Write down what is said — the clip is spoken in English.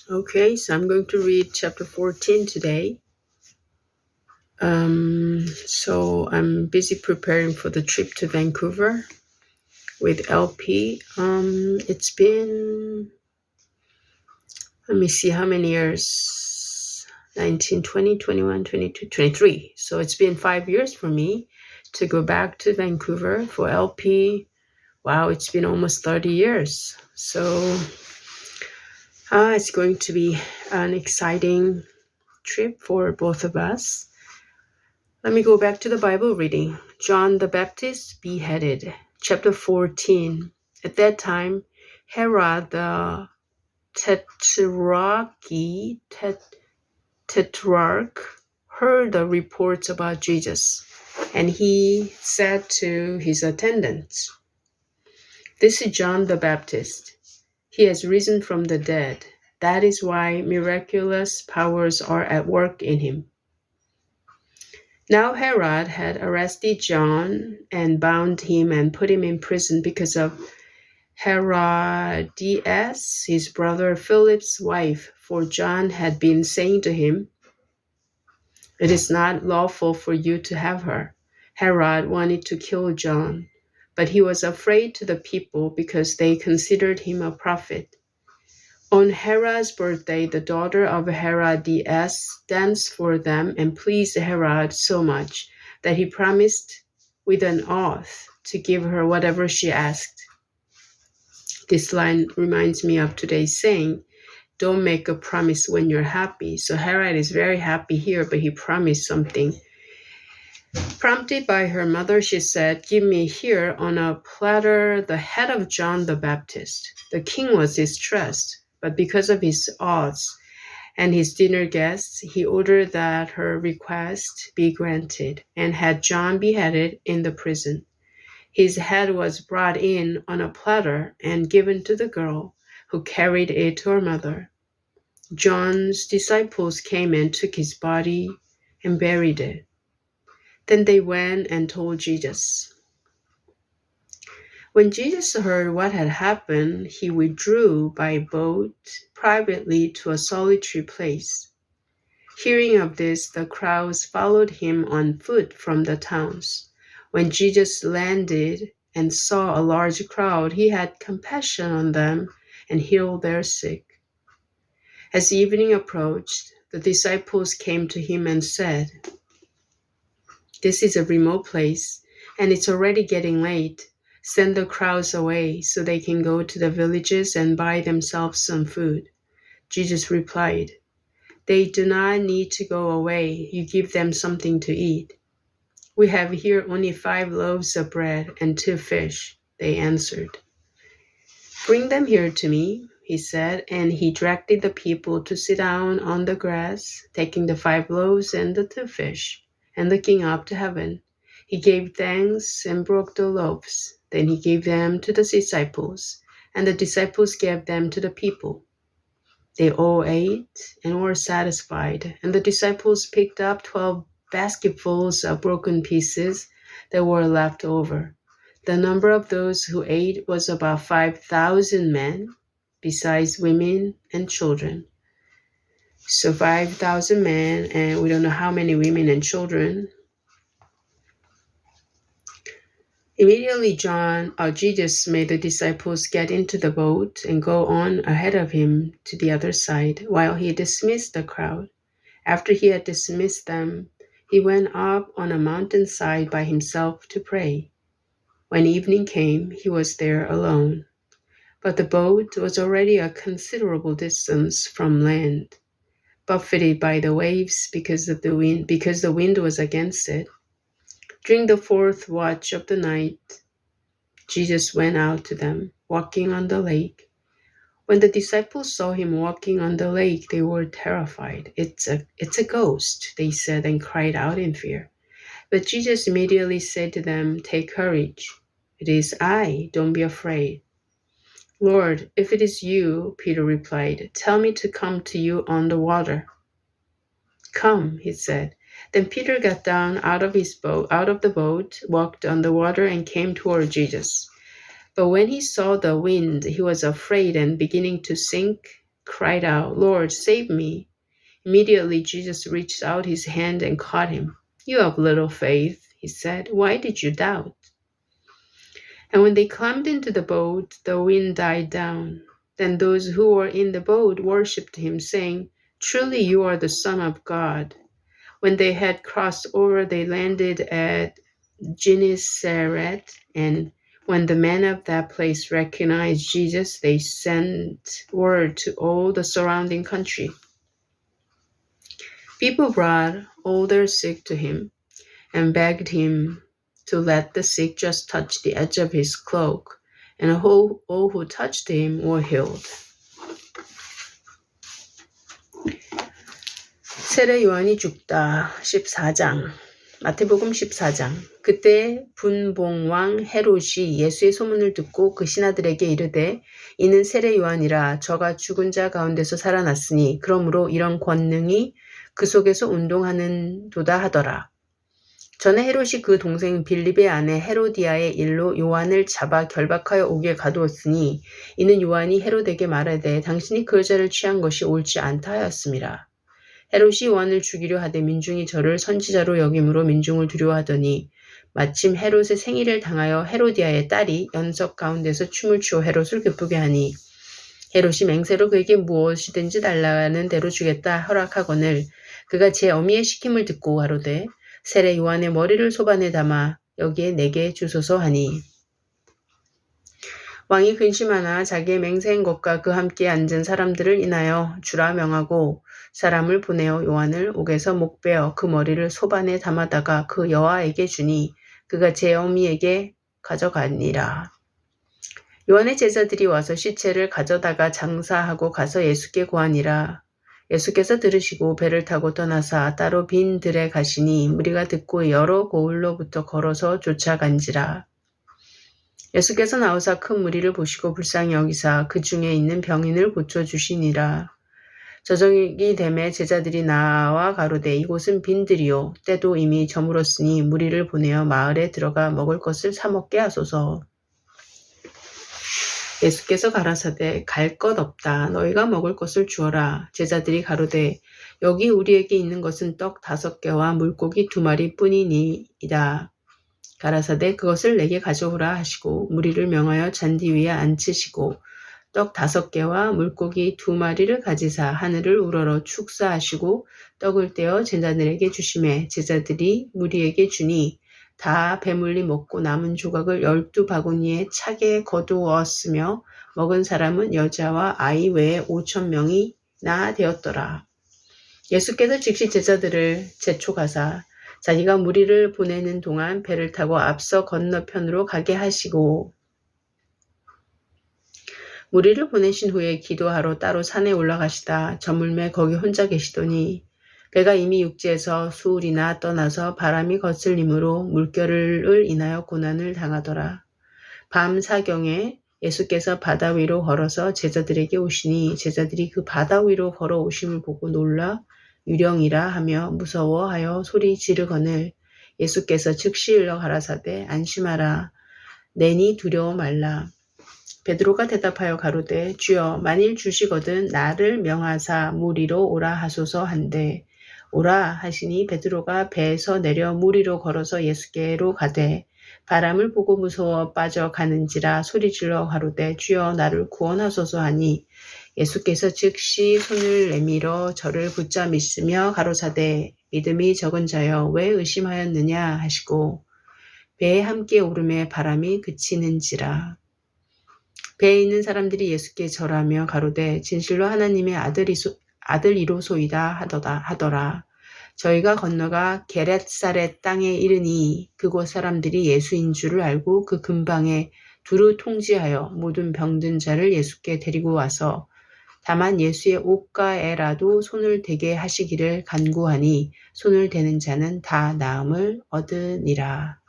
Okay, so I'm going to read chapter 14 today. So I'm busy preparing for the trip to Vancouver with LP. It's been, let me see how many years, 19, 20, 21, 22, 23. So it's been 5 years for me to go back to Vancouver for LP. Wow, it's been almost 30 years. So it's going to be an exciting trip for both of us. Let me go back to the Bible reading. John the Baptist beheaded. Chapter 14. At that time, Herod the tetrarch heard the reports about Jesus, and he said to his attendants, "This is John the Baptist. He has risen from the dead. That is why miraculous powers are at work in him." Now Herod had arrested John and bound him and put him in prison because of Herodias, his brother Philip's wife, for John had been saying to him, "It is not lawful for you to have her." Herod wanted to kill John, but he was afraid to the people because they considered him a prophet. On Herod's birthday, the daughter of Herodias danced for them and pleased Herod so much that he promised with an oath to give her whatever she asked. This line reminds me of today's saying, don't make a promise when you're happy. So Herod is very happy here, but he promised something. Prompted by her mother, she said, "Give me here on a platter the head of John the Baptist." The king was distressed, but because of his odds and his dinner guests, he ordered that her request be granted and had John beheaded in the prison. His head was brought in on a platter and given to the girl, who carried it to her mother. John's disciples came and took his body and buried it. Then they went and told Jesus. When Jesus heard what had happened, he withdrew by boat privately to a solitary place. Hearing of this, the crowds followed him on foot from the towns. When Jesus landed and saw a large crowd, he had compassion on them and healed their sick. As evening approached, the disciples came to him and said, "This is a remote place, and it's already getting late. Send the crowds away so they can go to the villages and buy themselves some food." Jesus replied, "They do not need to go away. You give them something to eat." "We have here only 5 loaves of bread and 2 fish," they answered. "Bring them here to me," he said, and he directed the people to sit down on the grass, taking the 5 loaves and the 2 fish, and looking up to heaven. He gave thanks and broke the loaves. Then he gave them to the disciples, and the disciples gave them to the people. They all ate and were satisfied, and the disciples picked up 12 basketfuls of broken pieces that were left over. The number of those who ate was about 5,000 men, besides women and children. So 5,000 men, and we don't know how many women and children. Immediately Jesus made the disciples get into the boat and go on ahead of him to the other side, while he dismissed the crowd. After he had dismissed them, he went up on a mountainside by himself to pray. When evening came, he was there alone. But the boat was already a considerable distance from land, buffeted by the waves because the wind was against it. During the 4th watch of the night, Jesus went out to them, walking on the lake. When the disciples saw him walking on the lake, they were terrified. It's a ghost, they said, and cried out in fear. But Jesus immediately said to them, "Take courage. It is I. Don't be afraid." "Lord, if it is you," Peter replied, "tell me to come to you on the water." "Come," he said. Then Peter got down out of the boat, walked on the water, and came toward Jesus. But when he saw the wind, he was afraid and beginning to sink, cried out, Lord, save me. Immediately Jesus reached out his hand and caught him. You have little faith, he said. Why did you doubt? And when they climbed into the boat, the wind died down. Then those who were in the boat worshipped him, saying, Truly you are the Son of God. When they had crossed over, they landed at Gennesaret, and when the men of that place recognized Jesus, they sent word to all the surrounding country. People brought all their sick to him and begged him to let the sick just touch the edge of his cloak, and all who touched him were healed. 세례 요한이 죽다 14장 마태복음 14장 그때 분봉왕 헤롯이 예수의 소문을 듣고 그 신하들에게 이르되 이는 세례 요한이라 저가 죽은 자 가운데서 살아났으니 그러므로 이런 권능이 그 속에서 운동하는도다 하더라. 전에 헤롯이 그 동생 빌립의 아내 헤로디아의 일로 요한을 잡아 결박하여 옥에 가두었으니 이는 요한이 헤롯에게 말하되 당신이 그 여자를 취한 것이 옳지 않다 하였음이라. 헤롯이 요한을 죽이려 하되 민중이 저를 선지자로 여김으로 민중을 두려워하더니 마침 헤롯의 생일을 당하여 헤로디아의 딸이 연석 가운데서 춤을 추어 헤롯을 기쁘게 하니 헤롯이 맹세로 그에게 무엇이든지 달라는 대로 주겠다 허락하거늘 그가 제 어미의 시킴을 듣고 가로되 세례 요한의 머리를 소반에 담아 여기에 내게 주소서 하니 왕이 근심하나 자기의 맹세한 것과 그 함께 앉은 사람들을 인하여 주라 명하고 사람을 보내어 요한을 옥에서 목베어 그 머리를 소반에 담아다가 그 여아에게 주니 그가 제 어미에게 가져가니라. 요한의 제자들이 와서 시체를 가져다가 장사하고 가서 예수께 고하니라. 예수께서 들으시고 배를 타고 떠나사 따로 빈 들에 가시니 무리가 듣고 여러 고을로부터 걸어서 쫓아간지라. 예수께서 나오사 큰 무리를 보시고 불쌍히 여기사 그 중에 있는 병인을 고쳐주시니라. 저녁이 되매 제자들이 나와 가로되 이곳은 빈들이요 때도 이미 저물었으니 무리를 보내어 마을에 들어가 먹을 것을 사 먹게 하소서. 예수께서 가라사대 갈 것 없다. 너희가 먹을 것을 주어라. 제자들이 가로되 여기 우리에게 있는 것은 떡 5개와 물고기 2마리 뿐이니이다. 가라사대 그것을 내게 가져오라 하시고 무리를 명하여 잔디 위에 앉히시고 떡 5개와 물고기 2마리를 가지사 하늘을 우러러 축사하시고 떡을 떼어 제자들에게 주시매 제자들이 무리에게 주니 다 배물리 먹고 남은 조각을 12바구니에 차게 거두었으며 먹은 사람은 여자와 아이 외에 5,000명이나 되었더라. 예수께서 즉시 제자들을 재촉하사 자기가 무리를 보내는 동안 배를 타고 앞서 건너편으로 가게 하시고 무리를 보내신 후에 기도하러 따로 산에 올라가시다 저물매 거기 혼자 계시더니 배가 이미 육지에서 수울이나 떠나서 바람이 거슬림으로 물결을 인하여 고난을 당하더라. 밤 사경에 예수께서 바다 위로 걸어서 제자들에게 오시니 제자들이 그 바다 위로 걸어오심을 보고 놀라 유령이라 하며 무서워하여 소리 지르거늘 예수께서 즉시 일러 가라사대 안심하라 내니 두려워 말라. 베드로가 대답하여 가로되 주여 만일 주시거든 나를 명하사 물 위로 오라 하소서 한데 오라 하시니 베드로가 배에서 내려 물 위로 걸어서 예수께로 가되 바람을 보고 무서워 빠져가는지라 소리질러 가로되 주여 나를 구원하소서 하니 예수께서 즉시 손을 내밀어 저를 붙잡으시며 가로사대 믿음이 적은 자여 왜 의심하였느냐 하시고 배에 함께 오름에 바람이 그치는지라. 배에 있는 사람들이 예수께 절하며 가로되 진실로 하나님의 아들이로소이다 하더라. 저희가 건너가 게렛사렛 땅에 이르니 그곳 사람들이 예수인 줄을 알고 그 근방에 두루 통지하여 모든 병든 자를 예수께 데리고 와서 다만 예수의 옷가에라도 손을 대게 하시기를 간구하니 손을 대는 자는 다 나음을 얻으니라.